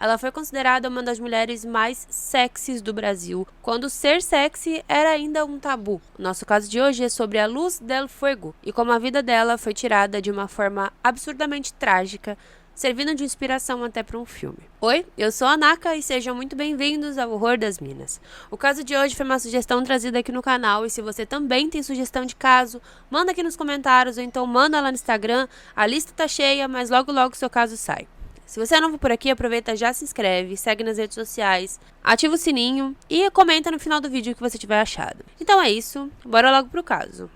ela foi considerada uma das mulheres mais sexys do Brasil, quando ser sexy era ainda um tabu. O nosso caso de hoje é sobre a Luz del Fuego e como a vida dela foi tirada de uma forma absurdamente trágica, servindo de inspiração até para um filme. Oi, eu sou a Naka e sejam muito bem-vindos ao Horror das Minas. O caso de hoje foi uma sugestão trazida aqui no canal e se você também tem sugestão de caso, manda aqui nos comentários ou então manda lá no Instagram, a lista tá cheia, mas logo o seu caso sai. Se você é novo por aqui, aproveita, já se inscreve, segue nas redes sociais, ativa o sininho e comenta no final do vídeo o que você tiver achado. Então é isso, bora logo pro caso.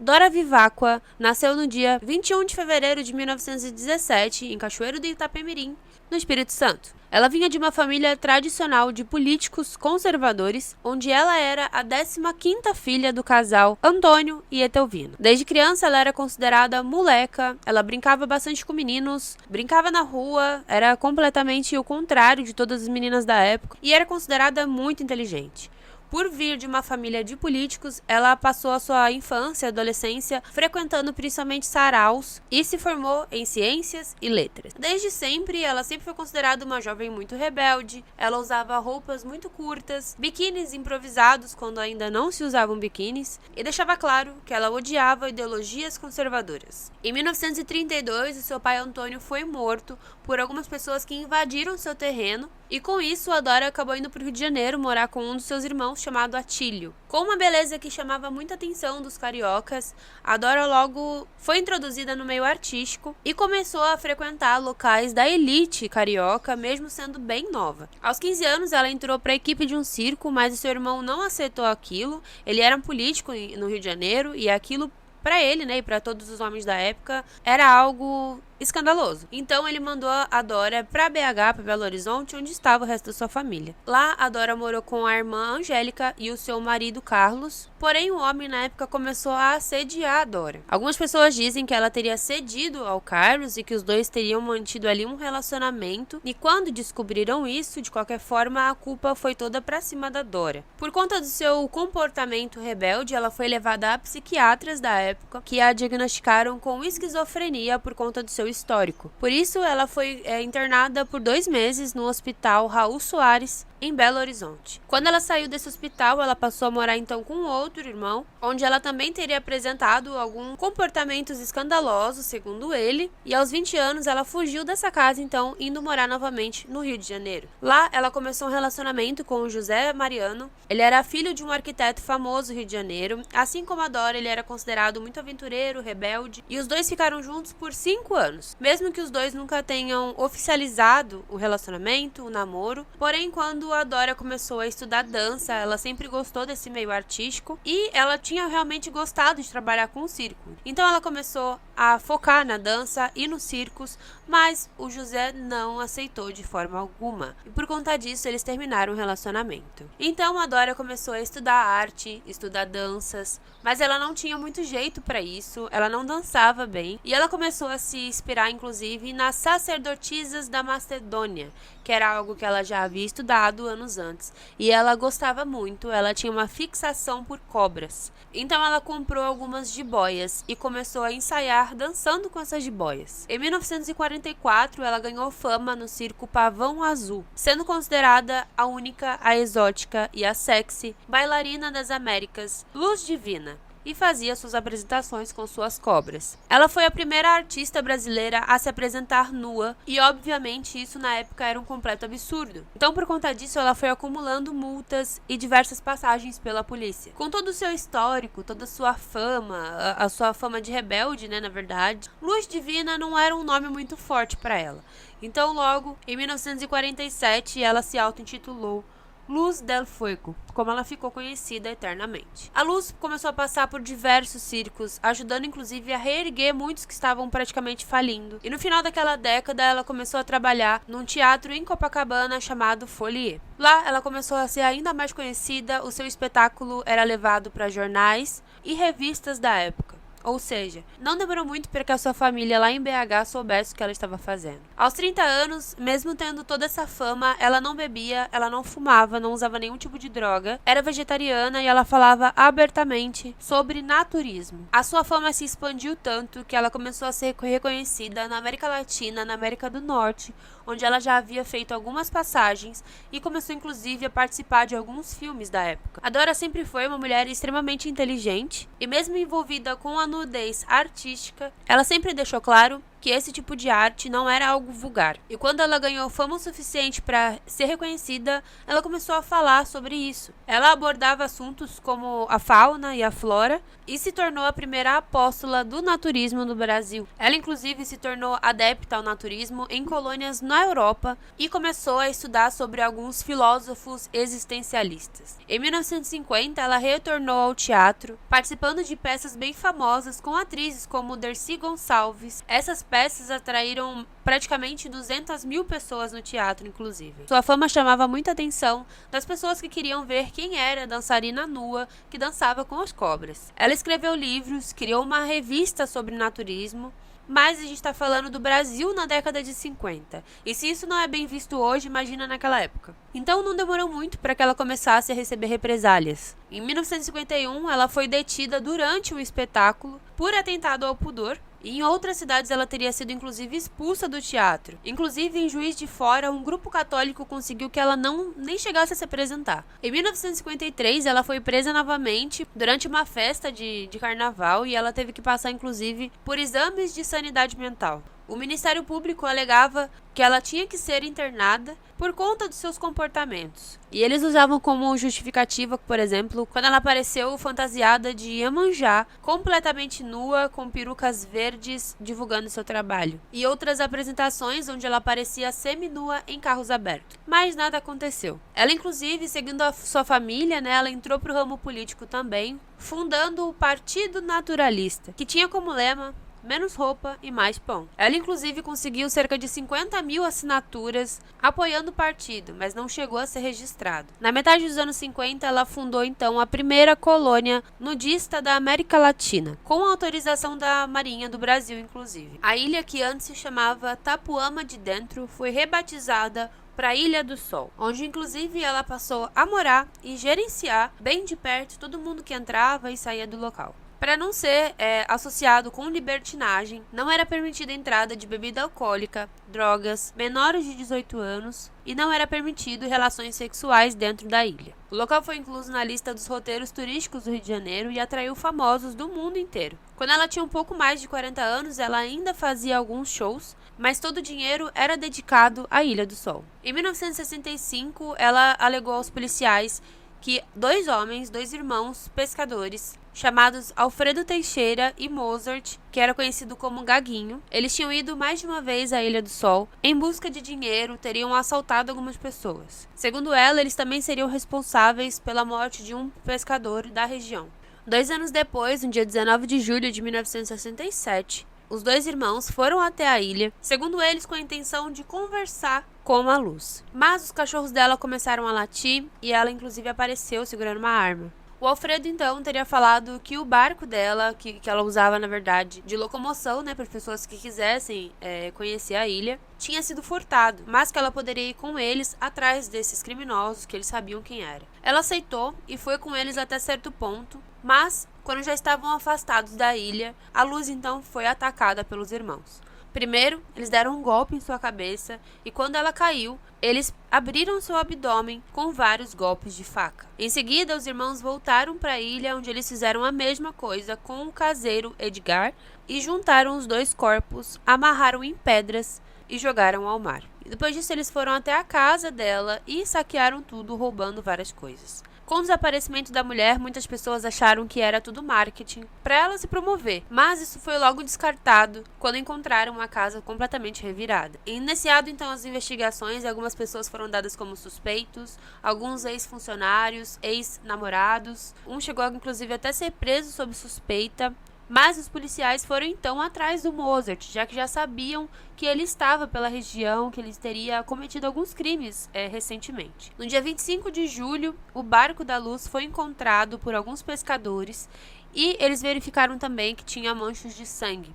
Dora Viváqua nasceu no dia 21 de fevereiro de 1917, em Cachoeiro do Itapemirim, no Espírito Santo. Ela vinha de uma família tradicional de políticos conservadores, onde ela era a 15ª filha do casal Antônio e Etelvina. Desde criança ela era considerada moleca, ela brincava bastante com meninos, brincava na rua, era completamente o contrário de todas as meninas da época e era considerada muito inteligente. Por vir de uma família de políticos, ela passou a sua infância e adolescência frequentando principalmente saraus e se formou em ciências e letras. Desde sempre, ela sempre foi considerada uma jovem muito rebelde, ela usava roupas muito curtas, biquínis improvisados quando ainda não se usavam biquínis, e deixava claro que ela odiava ideologias conservadoras. Em 1932, o seu pai Antônio foi morto por algumas pessoas que invadiram seu terreno, e com isso a Dora acabou indo para o Rio de Janeiro morar com um dos seus irmãos chamado Atílio. Com uma beleza que chamava muita atenção dos cariocas, a Dora logo foi introduzida no meio artístico e começou a frequentar locais da elite carioca, mesmo sendo bem nova. Aos 15 anos ela entrou para a equipe de um circo, mas o seu irmão não aceitou aquilo. Ele era um político no Rio de Janeiro e aquilo para ele, né, e para todos os homens da época, era algo escandaloso. Então ele mandou a Dora para BH, para Belo Horizonte, onde estava o resto da sua família. Lá a Dora morou com a irmã Angélica e o seu marido Carlos, porém o homem na época começou a assediar a Dora. Algumas pessoas dizem que ela teria cedido ao Carlos e que os dois teriam mantido ali um relacionamento, e quando descobriram isso, de qualquer forma a culpa foi toda para cima da Dora. Por conta do seu comportamento rebelde, ela foi levada a psiquiatras da época que a diagnosticaram com esquizofrenia por conta do seu histórico. Por isso, ela foi internada por 2 meses no Hospital Raul Soares, em Belo Horizonte. Quando ela saiu desse hospital, ela passou a morar então com outro irmão, onde ela também teria apresentado alguns comportamentos escandalosos, segundo ele, e aos 20 anos ela fugiu dessa casa então, indo morar novamente no Rio de Janeiro. Lá, ela começou um relacionamento com o José Mariano. Ele era filho de um arquiteto famoso do Rio de Janeiro. Assim como a Dora, ele era considerado muito aventureiro, rebelde, e os dois ficaram juntos por 5 anos. Mesmo que os dois nunca tenham oficializado o relacionamento, o namoro, porém quando a Dora começou a estudar dança, ela sempre gostou desse meio artístico e ela tinha realmente gostado de trabalhar com o circo. Então ela começou a focar na dança e nos circos, mas o José não aceitou de forma alguma. E por conta disso, eles terminaram o relacionamento. Então a Dora começou a estudar arte, estudar danças, mas ela não tinha muito jeito para isso, ela não dançava bem, e ela começou a se inspirar inclusive nas sacerdotisas da Macedônia, que era algo que ela já havia estudado anos antes, e ela gostava muito, ela tinha uma fixação por cobras. Então ela comprou algumas jiboias e começou a ensaiar dançando com essas jiboias. Em 1944, ela ganhou fama no circo Pavão Azul, sendo considerada a única, a exótica e a sexy bailarina das Américas, Luz Divina, e fazia suas apresentações com suas cobras. Ela foi a primeira artista brasileira a se apresentar nua e, obviamente, isso na época era um completo absurdo. Então, por conta disso, ela foi acumulando multas e diversas passagens pela polícia. Com todo o seu histórico, toda a sua fama, a sua fama de rebelde, né, na verdade, Luz Divina não era um nome muito forte para ela. Então, logo, em 1947, ela se auto-intitulou Luz del Fuego, como ela ficou conhecida eternamente. A Luz começou a passar por diversos circos, ajudando inclusive a reerguer muitos que estavam praticamente falindo. E no final daquela década, ela começou a trabalhar num teatro em Copacabana chamado Folie. Lá, ela começou a ser ainda mais conhecida, o seu espetáculo era levado para jornais e revistas da época. Ou seja, não demorou muito para que a sua família lá em BH soubesse o que ela estava fazendo. Aos 30 anos, mesmo tendo toda essa fama, ela não bebia, ela não fumava, não usava nenhum tipo de droga, era vegetariana e ela falava abertamente sobre naturismo. A sua fama se expandiu tanto que ela começou a ser reconhecida na América Latina, na América do Norte, onde ela já havia feito algumas passagens e começou inclusive a participar de alguns filmes da época. A Dora sempre foi uma mulher extremamente inteligente e mesmo envolvida com a nudez artística, ela sempre deixou claro que esse tipo de arte não era algo vulgar. E quando ela ganhou fama o suficiente para ser reconhecida, ela começou a falar sobre isso. Ela abordava assuntos como a fauna e a flora e se tornou a primeira apóstola do naturismo no Brasil. Ela inclusive se tornou adepta ao naturismo em colônias na Europa e começou a estudar sobre alguns filósofos existencialistas. Em 1950, ela retornou ao teatro, participando de peças bem famosas com atrizes como Dercy Gonçalves. Essas peças atraíram praticamente 200 mil pessoas no teatro, inclusive. Sua fama chamava muita atenção das pessoas que queriam ver quem era a dançarina nua que dançava com as cobras. Ela escreveu livros, criou uma revista sobre naturismo, mas a gente está falando do Brasil na década de 50. E se isso não é bem visto hoje, imagina naquela época. Então não demorou muito para que ela começasse a receber represálias. Em 1951, ela foi detida durante um espetáculo por atentado ao pudor. E em outras cidades ela teria sido inclusive expulsa do teatro. Inclusive em Juiz de Fora, um grupo católico conseguiu que ela nem chegasse a se apresentar. Em 1953 ela foi presa novamente durante uma festa de carnaval e ela teve que passar inclusive por exames de sanidade mental. O Ministério Público alegava que ela tinha que ser internada por conta dos seus comportamentos. E eles usavam como justificativa, por exemplo, quando ela apareceu fantasiada de Iemanjá, completamente nua, com perucas verdes, divulgando seu trabalho. E outras apresentações onde ela aparecia seminua em carros abertos. Mas nada aconteceu. Ela, inclusive, seguindo a sua família, ela entrou para o ramo político também, fundando o Partido Naturalista, que tinha como lema menos roupa e mais pão. Ela inclusive conseguiu cerca de 50 mil assinaturas apoiando o partido, mas não chegou a ser registrado. Na metade dos anos 50, ela fundou então a primeira colônia nudista da América Latina, com a autorização da Marinha do Brasil, inclusive. A ilha, que antes se chamava Tapuama de Dentro, foi rebatizada para Ilha do Sol, onde inclusive ela passou a morar e gerenciar bem de perto todo mundo que entrava e saía do local. Para não ser associado com libertinagem, não era permitida a entrada de bebida alcoólica, drogas, menores de 18 anos e não era permitido relações sexuais dentro da ilha. O local foi incluso na lista dos roteiros turísticos do Rio de Janeiro e atraiu famosos do mundo inteiro. Quando ela tinha um pouco mais de 40 anos, ela ainda fazia alguns shows, mas todo o dinheiro era dedicado à Ilha do Sol. Em 1965, ela alegou aos policiais que dois irmãos pescadores, chamados Alfredo Teixeira e Mozart, que era conhecido como Gaguinho, eles tinham ido mais de uma vez à Ilha do Sol em busca de dinheiro, teriam assaltado algumas pessoas. Segundo ela, eles também seriam responsáveis pela morte de um pescador da região. 2 anos depois, no dia 19 de julho de 1967, os dois irmãos foram até a ilha, segundo eles com a intenção de conversar com a Luz. Mas os cachorros dela começaram a latir e ela inclusive apareceu segurando uma arma. O Alfredo, então, teria falado que o barco dela, que ela usava, na verdade, de locomoção, para pessoas que quisessem conhecer a ilha, tinha sido furtado, mas que ela poderia ir com eles atrás desses criminosos, que eles sabiam quem era. Ela aceitou e foi com eles até certo ponto, mas, quando já estavam afastados da ilha, a Luz, então, foi atacada pelos irmãos. Primeiro, eles deram um golpe em sua cabeça e quando ela caiu, eles abriram seu abdômen com vários golpes de faca. Em seguida, os irmãos voltaram para a ilha, onde eles fizeram a mesma coisa com o caseiro Edgar e juntaram os dois corpos, amarraram em pedras e jogaram ao mar. E depois disso, eles foram até a casa dela e saquearam tudo, roubando várias coisas. Com o desaparecimento da mulher, muitas pessoas acharam que era tudo marketing para ela se promover, mas isso foi logo descartado quando encontraram uma casa completamente revirada. Iniciado então as investigações, algumas pessoas foram dadas como suspeitos, alguns ex-funcionários, ex-namorados, um chegou inclusive até ser preso sob suspeita. Mas os policiais foram então atrás do Mozart, já que já sabiam que ele estava pela região, que ele teria cometido alguns crimes recentemente. No dia 25 de julho, o barco da Luz foi encontrado por alguns pescadores e eles verificaram também que tinha manchas de sangue.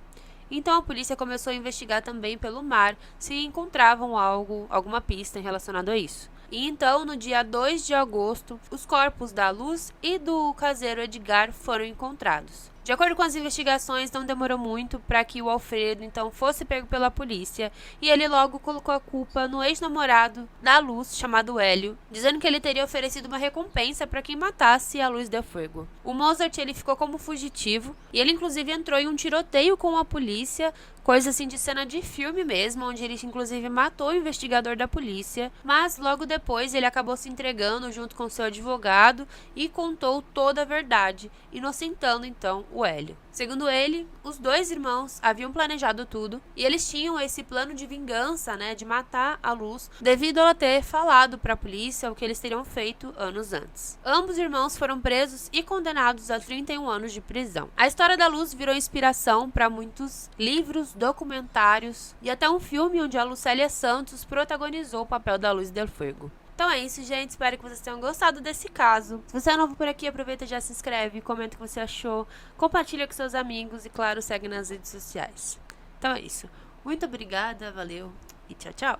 Então a polícia começou a investigar também pelo mar se encontravam alguma pista relacionada a isso. E então, no dia 2 de agosto, os corpos da Luz e do caseiro Edgar foram encontrados. De acordo com as investigações, não demorou muito para que o Alfredo então fosse pego pela polícia e ele logo colocou a culpa no ex-namorado da Luz, chamado Hélio, dizendo que ele teria oferecido uma recompensa para quem matasse a Luz del Fuego. O Mozart ele ficou como fugitivo e ele inclusive entrou em um tiroteio com a polícia, coisa assim de cena de filme mesmo, onde ele inclusive matou o investigador da polícia, mas logo depois ele acabou se entregando junto com seu advogado e contou toda a verdade, inocentando então o Hélio. Segundo ele, os dois irmãos haviam planejado tudo e eles tinham esse plano de vingança, de matar a Luz, devido a ela ter falado para a polícia o que eles teriam feito anos antes. Ambos irmãos foram presos e condenados a 31 anos de prisão. A história da Luz virou inspiração para muitos livros, documentários e até um filme onde a Lucélia Santos protagonizou o papel da Luz del Fuego. Então é isso, gente. Espero que vocês tenham gostado desse caso. Se você é novo por aqui, aproveita e já se inscreve, comenta o que você achou, compartilha com seus amigos e, claro, segue nas redes sociais. Então é isso. Muito obrigada, valeu e tchau, tchau!